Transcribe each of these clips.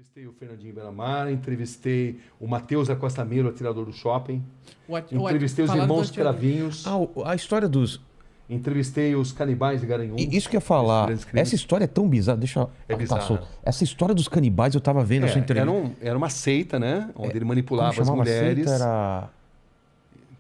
Entrevistei o Fernandinho Beiramar, entrevistei o Matheus Acostamiro, atirador do shopping. Entrevistei os irmãos Cravinhos. A história dos... Entrevistei os canibais de Garanhuns. Isso que eu ia falar. Essa história é tão bizarra. Deixa eu... É bizarra. Essa história dos canibais eu tava vendo a sua entrevista. Era uma seita, né? Onde ele manipulava as mulheres. Era...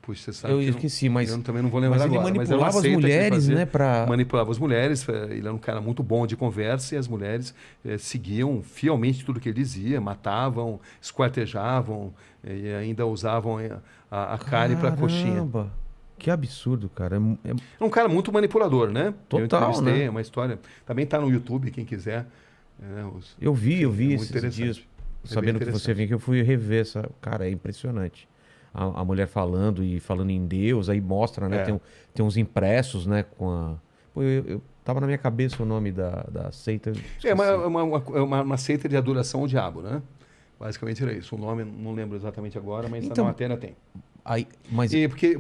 Puxa, você sabe eu esqueci, mas... Eu também não vou lembrar agora. Mas ele manipulava as mulheres, né? Manipulava as mulheres. Ele era um cara muito bom de conversa e as mulheres seguiam fielmente tudo que ele dizia. Matavam, esquartejavam e ainda usavam a carne para coxinha. Que absurdo, cara. É um cara muito manipulador, né? Total, eu entrevistei, né? é uma história... Também tá no YouTube, quem quiser. Eu vi esses dias, sabendo que você vinha, que eu fui rever essa... Cara, é impressionante. A mulher falando em Deus, aí mostra, né? Tem uns impressos, né? Com a... Pô, eu tava na minha cabeça o nome da seita. É uma seita de adoração ao diabo, né? Basicamente era isso. O nome não lembro exatamente agora, mas então, na matéria tem. Mas...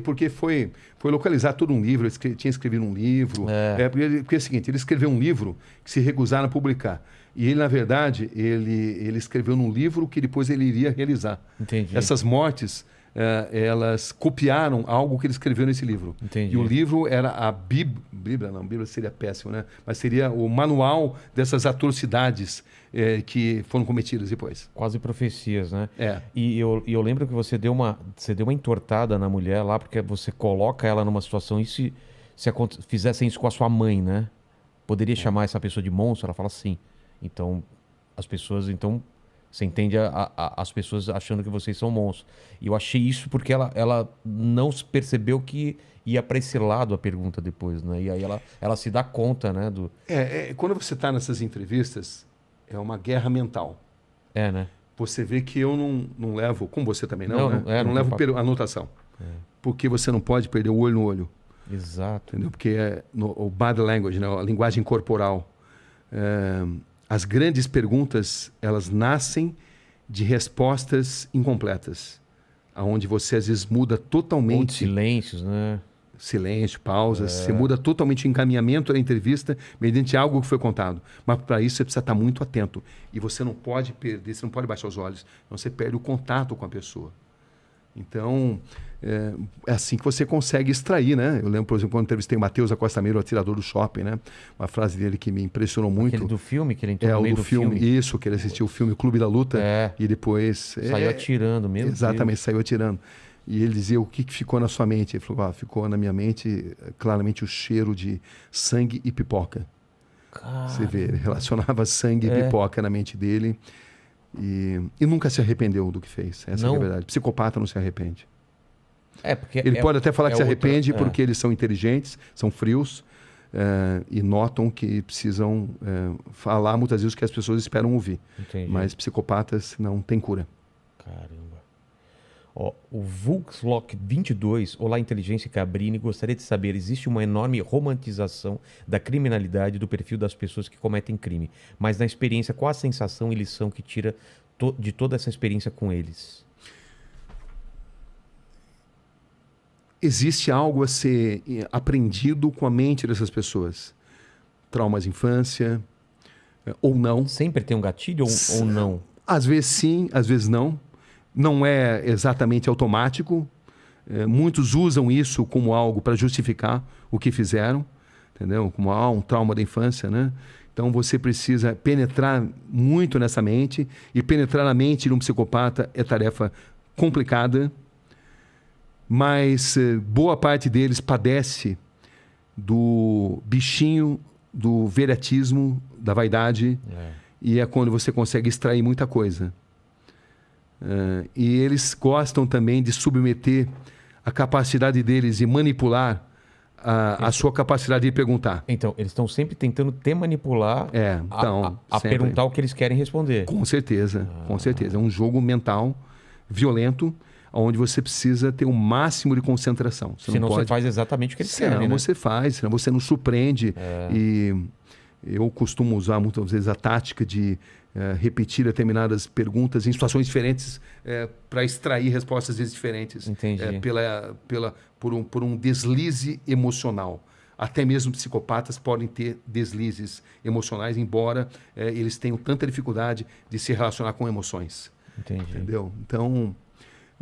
Porque foi localizar todo um livro, ele tinha escrevido um livro. Porque é o seguinte, ele escreveu um livro que se recusaram a publicar. E ele, na verdade, ele escreveu num livro que depois ele iria realizar. Entendi. Essas mortes, elas copiaram algo que ele escreveu nesse livro. Entendi. E o livro era a Bíblia, não, Bíblia seria péssimo, né? Mas seria o manual dessas atrocidades que foram cometidas depois. Quase profecias, né? É. E eu lembro que você deu uma entortada na mulher lá, porque você coloca ela numa situação, e se fizessem isso com a sua mãe, né? Poderia chamar essa pessoa de monstro? Ela fala sim. Então, as pessoas... Você entende as pessoas achando que vocês são monstros. E eu achei isso porque ela não percebeu que ia para esse lado a pergunta depois, né? E aí ela se dá conta, né? Quando você está nessas entrevistas, é uma guerra mental. Né? Você vê que eu não levo, como você também não, né? Eu não levo anotação. Porque você não pode perder o olho no olho. Exato. Entendeu? Porque o body language, né? A linguagem corporal. As grandes perguntas, elas nascem de respostas incompletas, aonde você às vezes muda totalmente... Ou de silêncios, né? Silêncio, pausas. Você muda totalmente o encaminhamento da entrevista mediante algo que foi contado. Mas para isso você precisa estar muito atento. E você não pode perder, você não pode baixar os olhos, senão você perde o contato com a pessoa. Então, é assim que você consegue extrair, né? Eu lembro, por exemplo, quando entrevistei o Matheus Acostamiro, o atirador do shopping, né? Uma frase dele que me impressionou muito. Aquele do filme, que ele entrou no meio do filme. Isso, que ele assistiu o filme Clube da Luta. E depois... Saiu atirando mesmo. Exatamente, saiu atirando. E ele dizia, o que ficou na sua mente? Ele falou, ficou na minha mente claramente o cheiro de sangue e pipoca. Caramba. Você vê, ele relacionava sangue e pipoca na mente dele. E nunca se arrependeu do que fez. Essa é a verdade. Psicopata não se arrepende. Porque ele pode até falar que se arrepende porque eles são inteligentes, são frios e notam que precisam falar muitas vezes o que as pessoas esperam ouvir. Entendi. Mas psicopatas não têm cura. Caramba. O Vulkslock 22, Olá Inteligência Cabrini, gostaria de saber, existe uma enorme romantização da criminalidade do perfil das pessoas que cometem crime, mas na experiência, qual a sensação e lição que tira de toda essa experiência com eles? Existe algo a ser aprendido com a mente dessas pessoas. Traumas de infância, ou não. Sempre tem um gatilho ou não? Às vezes sim, às vezes não. Não é exatamente automático. Muitos usam isso como algo para justificar o que fizeram, entendeu? Como um trauma da infância, né? Então você precisa penetrar muito nessa mente, e penetrar na mente de um psicopata é tarefa complicada, mas boa parte deles padece do bichinho, do veratismo, da vaidade, e é quando você consegue extrair muita coisa. E eles gostam também de submeter a capacidade deles de manipular a sua capacidade de perguntar. Então, eles estão sempre tentando te manipular a perguntar o que eles querem responder. Com certeza, com certeza. É um jogo mental violento, onde você precisa ter o máximo de concentração. Senão você faz exatamente o que eles querem, né? Você faz, senão você não surpreende. E eu costumo usar muitas vezes a tática de repetir determinadas perguntas em situações diferentes para extrair respostas às vezes diferentes. Entendi. Por um deslize emocional. Até mesmo psicopatas podem ter deslizes emocionais, embora eles tenham tanta dificuldade de se relacionar com emoções. Entendi. Entendeu? Então,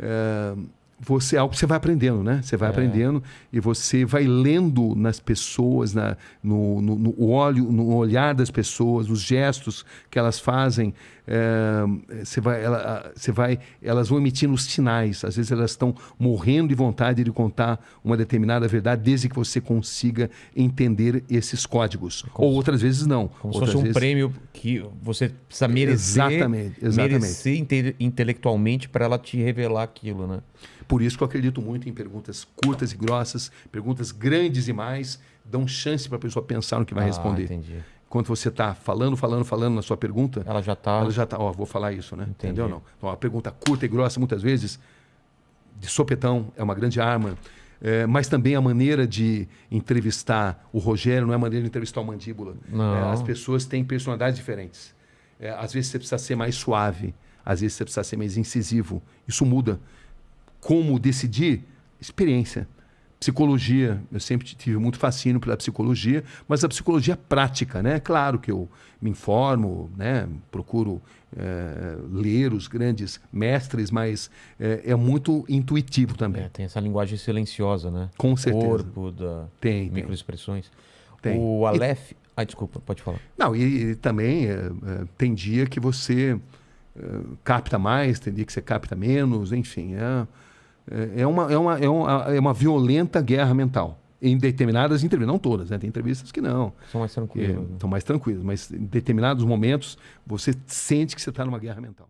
é algo que você vai aprendendo, né? Você vai aprendendo e você vai lendo nas pessoas, no olhar das pessoas, nos gestos que elas fazem. Elas vão emitindo os sinais. Às vezes elas estão morrendo de vontade de contar uma determinada verdade, desde que você consiga entender esses códigos. Ou outras vezes não. Como se fosse um prêmio que você precisa merecer, merecer intelectualmente para ela te revelar aquilo, né? Por isso que eu acredito muito em perguntas curtas e grossas, perguntas grandes demais, dão chance para a pessoa pensar no que vai responder. Entendi. Quando você está falando na sua pergunta, ela já está, vou falar isso, né? Entendi. Entendeu? Não. Então, a pergunta curta e grossa, muitas vezes, de sopetão, é uma grande arma. Mas também a maneira de entrevistar o Rogério não é a maneira de entrevistar o Mandíbula. As pessoas têm personalidades diferentes. Às vezes você precisa ser mais suave, às vezes você precisa ser mais incisivo. Isso muda. Como decidir? Experiência. Psicologia, eu sempre tive muito fascínio pela psicologia, mas a psicologia prática, né? Claro que eu me informo, né? Procuro ler os grandes mestres, mas é muito intuitivo também. Tem essa linguagem silenciosa, né? Com certeza. Corpo, tem microexpressões. Tem. O Aleph... desculpa, pode falar. Não, e também tem dia que você capta mais, tem dia que você capta menos, enfim, é uma violenta guerra mental. Em determinadas entrevistas, não todas, né? Tem entrevistas que não. São mais tranquilas. São mais tranquilas, mas em determinados momentos você sente que você está numa guerra mental.